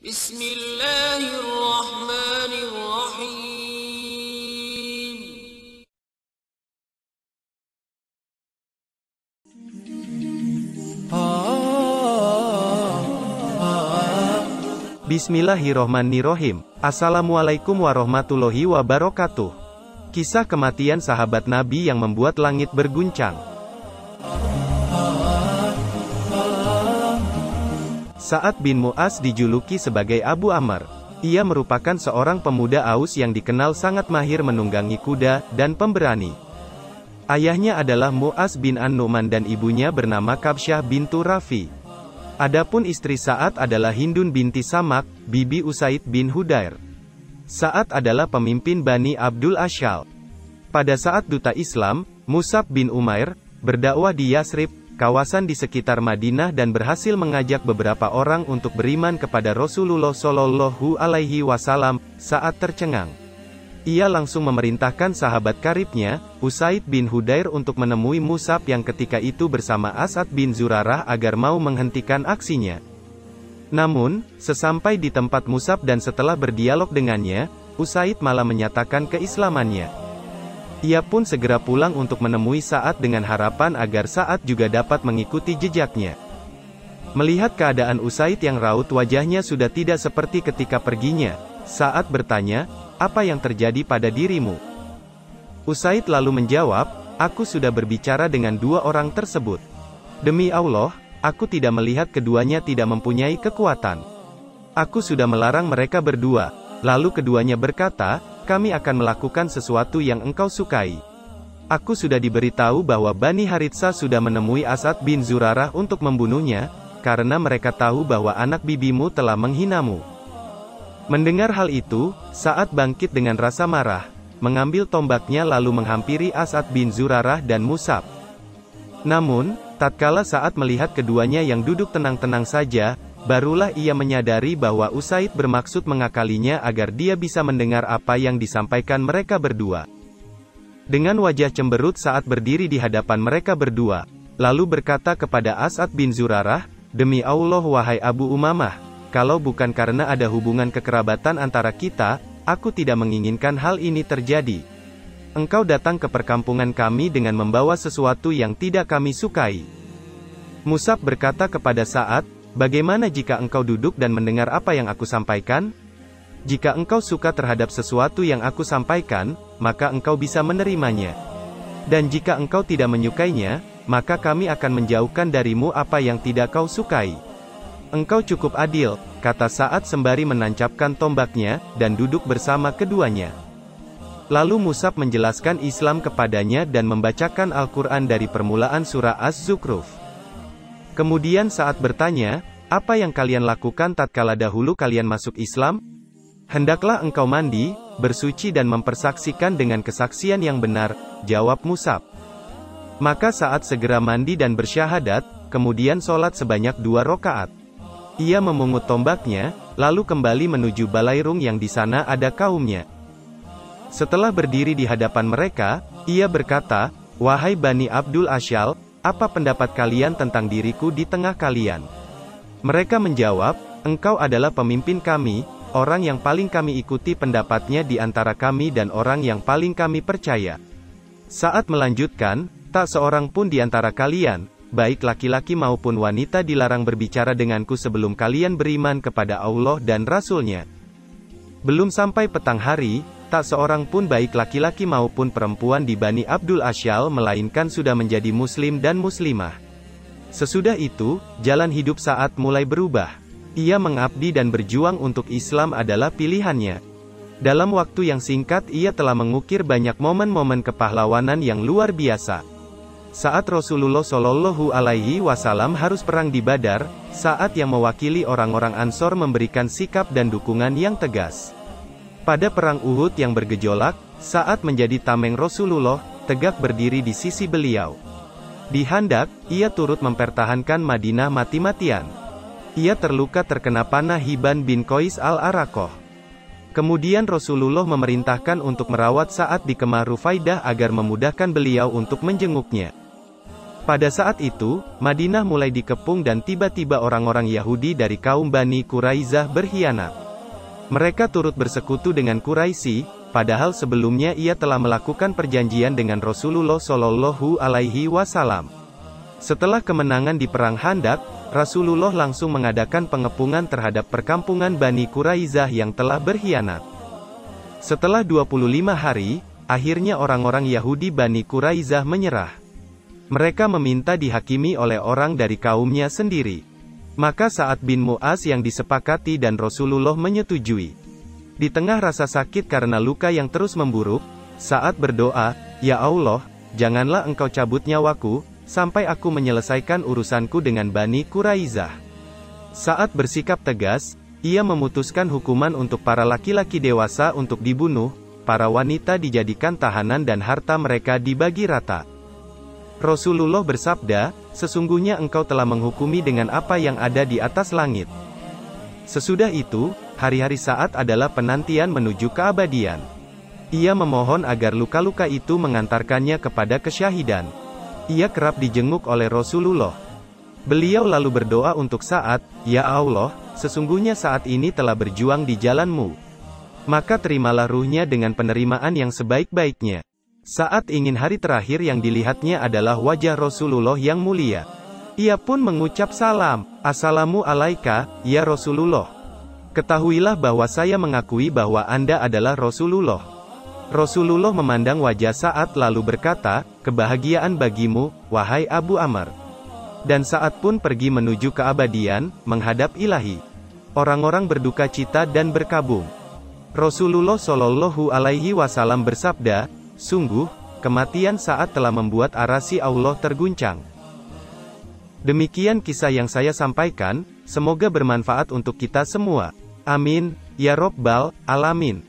Bismillahirrahmanirrahim. Bismillahirrohmanirrohim. Assalamualaikum warahmatullahi wabarakatuh. Kisah kematian sahabat Nabi yang membuat langit berguncang. Sa'ad bin Mu'az dijuluki sebagai Abu Amr. Ia merupakan seorang pemuda Aus yang dikenal sangat mahir menunggangi kuda dan pemberani. Ayahnya adalah Mu'az bin An-Nu'man dan ibunya bernama Kabsyah bintu Rafi. Adapun istri Sa'ad adalah Hindun binti Samak, bibi Usaid bin Hudair. Sa'ad adalah pemimpin Bani Abdul Ashal. Pada saat duta Islam, Mus'ab bin Umair, berdakwah di Yasrib, kawasan di sekitar Madinah dan berhasil mengajak beberapa orang untuk beriman kepada Rasulullah Shallallahu Alaihi Wasallam. Saat tercengang, ia langsung memerintahkan sahabat karibnya, Usaid bin Hudair untuk menemui Mus'ab yang ketika itu bersama As'ad bin Zurarah agar mau menghentikan aksinya. Namun, sesampai di tempat Mus'ab dan setelah berdialog dengannya, Usaid malah menyatakan keislamannya. Ia pun segera pulang untuk menemui Sa'ad dengan harapan agar Sa'ad juga dapat mengikuti jejaknya. Melihat keadaan Usaid yang raut wajahnya sudah tidak seperti ketika perginya, Sa'ad bertanya, "Apa yang terjadi pada dirimu?" Usaid lalu menjawab, "Aku sudah berbicara dengan dua orang tersebut. Demi Allah, aku tidak melihat keduanya tidak mempunyai kekuatan. Aku sudah melarang mereka berdua." Lalu keduanya berkata, "Kami akan melakukan sesuatu yang engkau sukai. Aku sudah diberitahu bahwa Bani Haritsah sudah menemui As'ad bin Zurarah untuk membunuhnya, karena mereka tahu bahwa anak bibimu telah menghinamu." Mendengar hal itu, Sa'ad bangkit dengan rasa marah, mengambil tombaknya lalu menghampiri As'ad bin Zurarah dan Mus'ab. Namun, tatkala Sa'ad melihat keduanya yang duduk tenang-tenang saja, barulah ia menyadari bahwa Usaid bermaksud mengakalinya agar dia bisa mendengar apa yang disampaikan mereka berdua. Dengan wajah cemberut Sa'ad berdiri di hadapan mereka berdua, lalu berkata kepada As'ad bin Zurarah, "Demi Allah wahai Abu Umamah, kalau bukan karena ada hubungan kekerabatan antara kita, aku tidak menginginkan hal ini terjadi. Engkau datang ke perkampungan kami dengan membawa sesuatu yang tidak kami sukai." Mus'ab berkata kepada Sa'ad, "Bagaimana jika engkau duduk dan mendengar apa yang aku sampaikan? Jika engkau suka terhadap sesuatu yang aku sampaikan, maka engkau bisa menerimanya. Dan jika engkau tidak menyukainya, maka kami akan menjauhkan darimu apa yang tidak kau sukai." "Engkau cukup adil," kata Sa'ad sembari menancapkan tombaknya, dan duduk bersama keduanya. Lalu Mus'ab menjelaskan Islam kepadanya dan membacakan Al-Quran dari permulaan surah Az-Zukhruf. Kemudian Sa'ad bertanya, "Apa yang kalian lakukan tatkala dahulu kalian masuk Islam?" "Hendaklah engkau mandi, bersuci dan mempersaksikan dengan kesaksian yang benar," jawab Mus'ab. Maka Sa'ad segera mandi dan bersyahadat, kemudian sholat sebanyak 2 rakaat. Ia memungut tombaknya, lalu kembali menuju balairung yang di sana ada kaumnya. Setelah berdiri di hadapan mereka, ia berkata, "Wahai Bani Abdul Ashal, apa pendapat kalian tentang diriku di tengah kalian?" Mereka menjawab, "Engkau adalah pemimpin kami, orang yang paling kami ikuti pendapatnya di antara kami dan orang yang paling kami percaya." Sa'ad melanjutkan, "Tak seorang pun di antara kalian, baik laki-laki maupun wanita dilarang berbicara denganku sebelum kalian beriman kepada Allah dan Rasul-Nya. Belum sampai petang hari, tak seorang pun baik laki-laki maupun perempuan di Bani Abdul Ashal melainkan sudah menjadi muslim dan muslimah. Sesudah itu, jalan hidup Sa'ad mulai berubah. Ia mengabdi dan berjuang untuk Islam adalah pilihannya. Dalam waktu yang singkat ia telah mengukir banyak momen-momen kepahlawanan yang luar biasa. Saat Rasulullah Shallallahu Alaihi Wasallam harus perang di Badar, Sa'ad yang mewakili orang-orang Ansor memberikan sikap dan dukungan yang tegas. Pada perang Uhud yang bergejolak, Sa'ad menjadi tameng Rasulullah, tegak berdiri di sisi beliau. Di Handak, ia turut mempertahankan Madinah mati-matian. Ia terluka terkena panah Hibban bin Qais al-Araqah. Kemudian Rasulullah memerintahkan untuk merawat Sa'ad di kemah Rufaidah agar memudahkan beliau untuk menjenguknya. Pada saat itu, Madinah mulai dikepung dan tiba-tiba orang-orang Yahudi dari kaum Bani Quraizah berkhianat. Mereka turut bersekutu dengan Quraisy, padahal sebelumnya ia telah melakukan perjanjian dengan Rasulullah Shallallahu Alaihi Wasallam. Setelah kemenangan di Perang Khandaq, Rasulullah langsung mengadakan pengepungan terhadap perkampungan Bani Quraizah yang telah berkhianat. Setelah 25 hari, akhirnya orang-orang Yahudi Bani Quraizah menyerah. Mereka meminta dihakimi oleh orang dari kaumnya sendiri. Maka Sa'ad bin Mu'az yang disepakati dan Rasulullah menyetujui. Di tengah rasa sakit karena luka yang terus memburuk, Sa'ad berdoa, "Ya Allah, janganlah engkau cabut nyawaku, sampai aku menyelesaikan urusanku dengan Bani Quraizah." Sa'ad bersikap tegas, ia memutuskan hukuman untuk para laki-laki dewasa untuk dibunuh, para wanita dijadikan tahanan dan harta mereka dibagi rata. Rasulullah bersabda, "Sesungguhnya engkau telah menghukumi dengan apa yang ada di atas langit." Sesudah itu, hari-hari Sa'ad adalah penantian menuju keabadian. Ia memohon agar luka-luka itu mengantarkannya kepada kesyahidan. Ia kerap dijenguk oleh Rasulullah. Beliau lalu berdoa untuk Sa'ad, "Ya Allah, sesungguhnya saat ini telah berjuang di jalan-Mu. Maka terimalah ruhnya dengan penerimaan yang sebaik-baiknya." Saat ingin hari terakhir yang dilihatnya adalah wajah Rasulullah yang mulia. Ia pun mengucap salam, "Assalamu alaika, ya Rasulullah. Ketahuilah bahwa saya mengakui bahwa Anda adalah Rasulullah." Rasulullah memandang wajah Sa'ad lalu berkata, "Kebahagiaan bagimu, wahai Abu Amr." Dan Sa'ad pun pergi menuju keabadian, menghadap Ilahi. Orang-orang berduka cita dan berkabung. Rasulullah Shallallahu Alaihi Wasallam bersabda, "Sungguh, kematian Sa'ad telah membuat arasy Allah terguncang." Demikian kisah yang saya sampaikan, semoga bermanfaat untuk kita semua. Amin, ya Rabbal Alamin.